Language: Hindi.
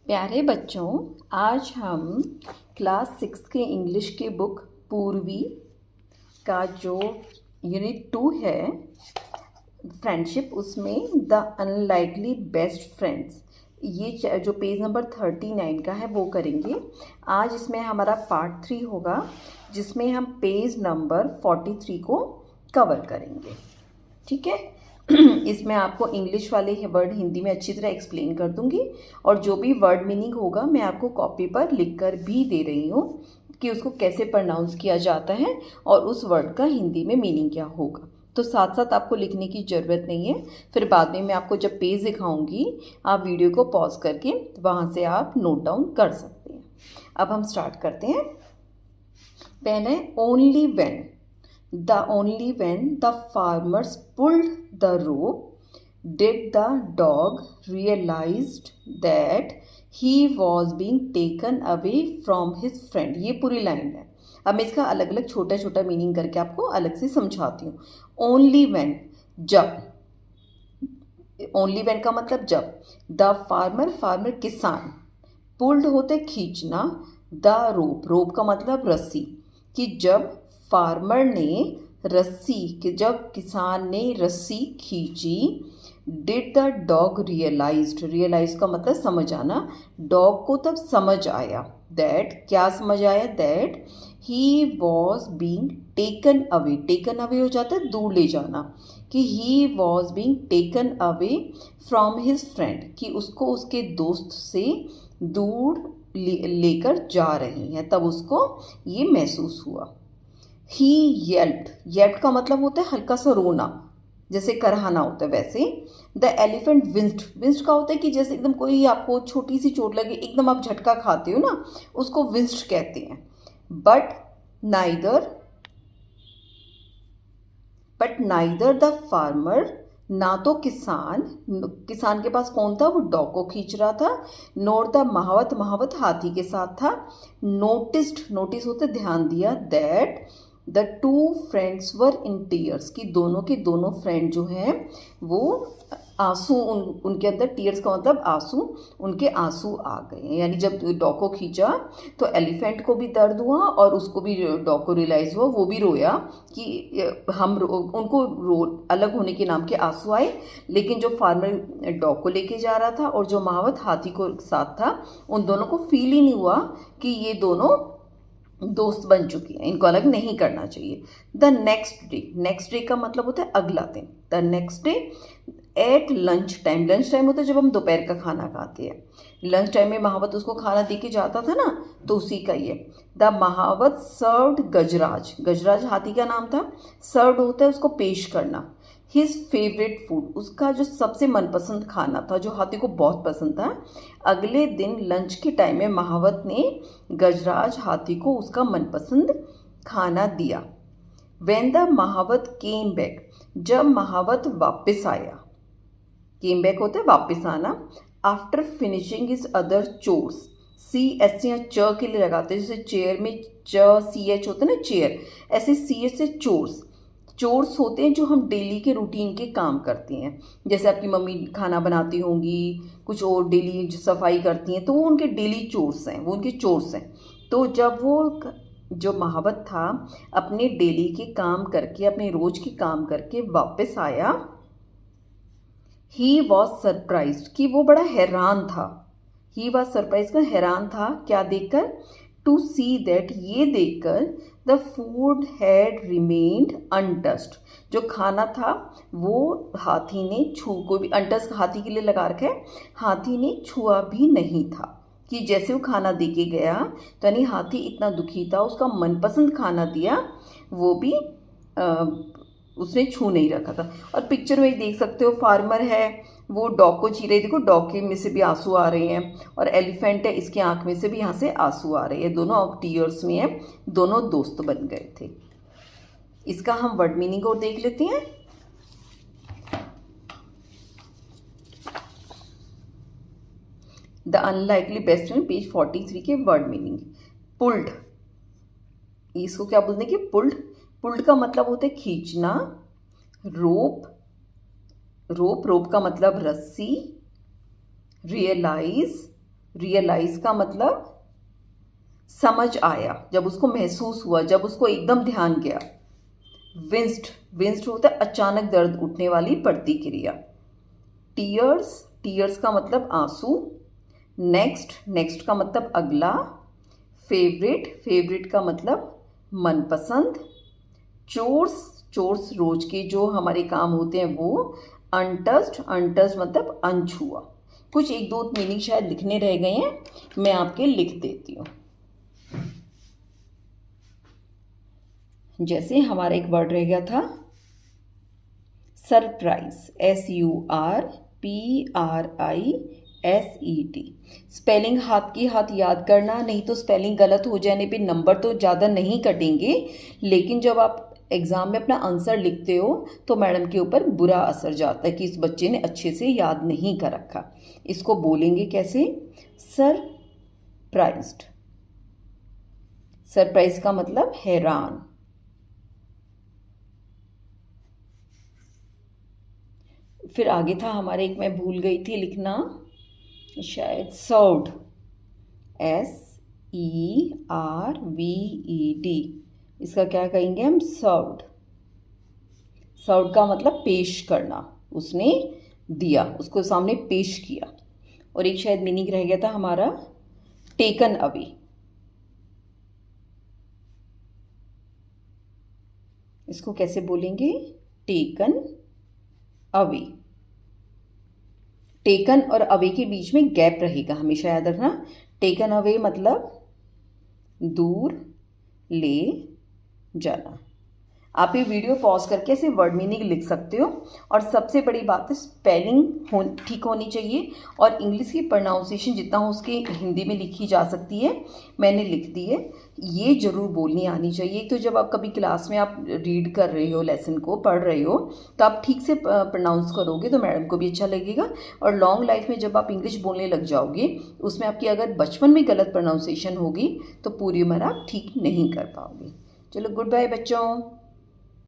प्यारे बच्चों, आज हम क्लास 6 के इंग्लिश की बुक पूर्वी का जो यूनिट 2 है फ्रेंडशिप, उसमें द अनलाइकली बेस्ट फ्रेंड्स, ये जो पेज नंबर 39 का है वो करेंगे। आज इसमें हमारा पार्ट 3 होगा जिसमें हम पेज नंबर 43 को कवर करेंगे। ठीक है। इसमें आपको इंग्लिश वाले वर्ड हिंदी में अच्छी तरह एक्सप्लेन कर दूंगी और जो भी वर्ड मीनिंग होगा मैं आपको कॉपी पर लिख कर भी दे रही हूँ कि उसको कैसे प्रोनाउंस किया जाता है और उस वर्ड का हिंदी में मीनिंग क्या होगा। तो साथ साथ आपको लिखने की ज़रूरत नहीं है, फिर बाद में मैं आपको जब पेज दिखाऊंगी आप वीडियो को पॉज करके वहाँ से आप नोट डाउन कर सकते हैं। अब हम स्टार्ट करते हैं। पहले only when the farmers pulled the rope did the dog realized that he was being taken away from his friend। ये पूरी लाइन है। अब मैं इसका अलग अलग छोटा छोटा मीनिंग करके आपको अलग से समझाती हूँ। ओनली व्हेन, जब, ओनली व्हेन का मतलब जब, द फार्मर किसान, पुल्ड होते खींचना, द रोप का मतलब रस्सी, कि जब फार्मर ने रस्सी, कि जब किसान ने रस्सी खींची, डिड द डॉग रियलाइज का मतलब समझ आना, डॉग को तब समझ आया, दैट, क्या समझ आया, that he was being taken away हो जाता है दूर ले जाना, कि he was being taken away from his friend, कि उसको उसके दोस्त से दूर लेकर जा रही हैं, तब उसको ये महसूस हुआ। ही येल्प्ड का मतलब होता है हल्का सा रोना, जैसे करहाना होता है वैसे। द एलिफेंट विंस्ड का होता है कि जैसे एकदम कोई आपको छोटी सी चोट लगे, एकदम आप झटका खाते हो ना, उसको विंस्ड कहते हैं। बट नाइदर द फार्मर, ना तो किसान के पास कौन था, वो डॉग को खींच रहा था, नोर द महावत हाथी के साथ था, नोटिस होते ध्यान दिया, that the two friends were in tears, कि दोनों के दोनों फ्रेंड जो हैं वो आंसू, उनके अंदर, टीयर्स का मतलब आंसू, उनके आंसू आ गए। यानी जब डॉग को खींचा तो एलिफेंट को भी दर्द हुआ और उसको भी, डॉग को रियलाइज हुआ, वो भी रोया कि उनको अलग होने के नाम के आंसू आए। लेकिन जो फार्मर डॉग को लेके जा रहा था और जो महावत हाथी को साथ था, उन दोनों को फील ही नहीं हुआ कि ये दोनों दोस्त बन चुकी हैं, इनको अलग नहीं करना चाहिए। द नेक्स्ट डे का मतलब होता है अगला दिन। The next day at lunch time होता है जब हम दोपहर का खाना खाते हैं। लंच टाइम में महावत उसको खाना दे के जाता था ना, तो उसी का ये। द महावत सर्व्ड गजराज हाथी का नाम था। सर्व्ड होता है उसको पेश करना। हिज फेवरेट फूड, उसका जो सबसे मनपसंद खाना था, जो हाथी को बहुत पसंद था। अगले दिन लंच के टाइम में महावत ने गजराज हाथी को उसका मनपसंद खाना दिया। व्हेन द महावत केम बैक, जब महावत वापस आया, केम बैक होता है वापस आना। After finishing his other chores, C H यहाँ च के लिए लगाते हैं, जैसे चेयर में च सी एच होता है ना चेयर, ऐसे सी एच से चोर्स होते हैं जो हम डेली के रूटीन के काम करते हैं। जैसे आपकी मम्मी खाना बनाती होंगी, कुछ और डेली सफाई करती हैं, तो वो उनके डेली चोर्स हैं, वो उनके चोर्स हैं। तो जब वो जो महावत था अपने डेली के काम करके, अपने रोज के काम करके वापस आया, ही वॉज सरप्राइज्ड, कि वो बड़ा हैरान था। ही वॉज सरप्राइज का हैरान था, क्या देखकर, टू सी दैट, ये देखकर, the food had remained untouched, जो खाना था वो हाथी ने कोई भी अनटच्ड हाथी के लिए लगा रखा है, हाथी ने छुआ भी नहीं था। कि जैसे वो खाना दे के गया तो यानी हाथी इतना दुखी था, उसका मनपसंद खाना दिया वो भी उसने छू नहीं रखा था। और पिक्चर में देख सकते हो, फार्मर है वो डॉग को ची रही, देखो डॉग के में से भी आंसू आ रहे हैं, और एलिफेंट है इसके आंख में से भी यहाँ से आंसू आ रहे हैं, दोनों अब टीयर्स में है, दोनों दोस्त बन गए थे। इसका हम वर्ड मीनिंग और देख लेते हैं। The unlikely best friend, page 43 के वर्ड मीनिंग। पुल्ड, इसको क्या बोलते हैं कि पुल्ड का मतलब होता है खींचना। रोप का मतलब रस्सी। रियलाइज रियलाइज का मतलब समझ आया, जब उसको महसूस हुआ, जब उसको एकदम ध्यान गया। विंस्ड, विंस्ड होता है अचानक दर्द उठने वाली प्रतिक्रिया। टीयर्स, टीयर्स का मतलब आंसू। नेक्स्ट, नेक्स्ट का मतलब अगला। फेवरेट, फेवरेट का मतलब मनपसंद। चोर्स, चोर्स रोज के जो हमारे काम होते हैं वो। अनटच्ड, अनटच्ड मतलब अनछुआ। कुछ एक दो मीनिंग शायद लिखने रह गए हैं, मैं आपके लिख देती हूँ। जैसे हमारा एक वर्ड रह गया था सरप्राइज, SURPRISED। स्पेलिंग हाथ की हाथ याद करना, नहीं तो स्पेलिंग गलत हो जाने पे नंबर तो ज़्यादा नहीं कटेंगे, लेकिन जब आप एग्ज़ाम में अपना आंसर लिखते हो तो मैडम के ऊपर बुरा असर जाता है कि इस बच्चे ने अच्छे से याद नहीं कर रखा। इसको बोलेंगे कैसे? सरप्राइज्ड। सरप्राइज का मतलब हैरान। फिर आगे था हमारे, एक मैं भूल गई थी लिखना शायद, सर्व्ड, SERVED। इसका क्या कहेंगे हम? सर्व्ड। सर्व्ड का मतलब पेश करना, उसने दिया, उसको सामने पेश किया। और एक शायद मीनिंग रह गया था हमारा टेकन अवे। इसको कैसे बोलेंगे? Taken away. टेकन और अवे के बीच में गैप रहेगा, हमेशा याद रखना। टेकन अवे मतलब दूर ले जाना। आप ये वीडियो पॉज करके ऐसे वर्ड मीनिंग लिख सकते हो। और सबसे बड़ी बात है स्पेलिंग ठीक होनी चाहिए, और इंग्लिश की प्रोनाउंसिएशन जितना हो उसके हिंदी में लिखी जा सकती है, मैंने लिख दी है, ये जरूर बोलनी आनी चाहिए। तो जब आप कभी क्लास में आप रीड कर रहे हो, लेसन को पढ़ रहे हो, तो आप ठीक से प्रोनाउंस करोगे तो मैडम को भी अच्छा लगेगा। और लॉन्ग लाइफ में जब आप इंग्लिश बोलने लग जाओगे, उसमें आपकी अगर बचपन में गलत प्रोनाउंसिएशन होगी तो पूरी उम्र आप ठीक नहीं कर पाओगे। चलो गुड बाय बच्चों।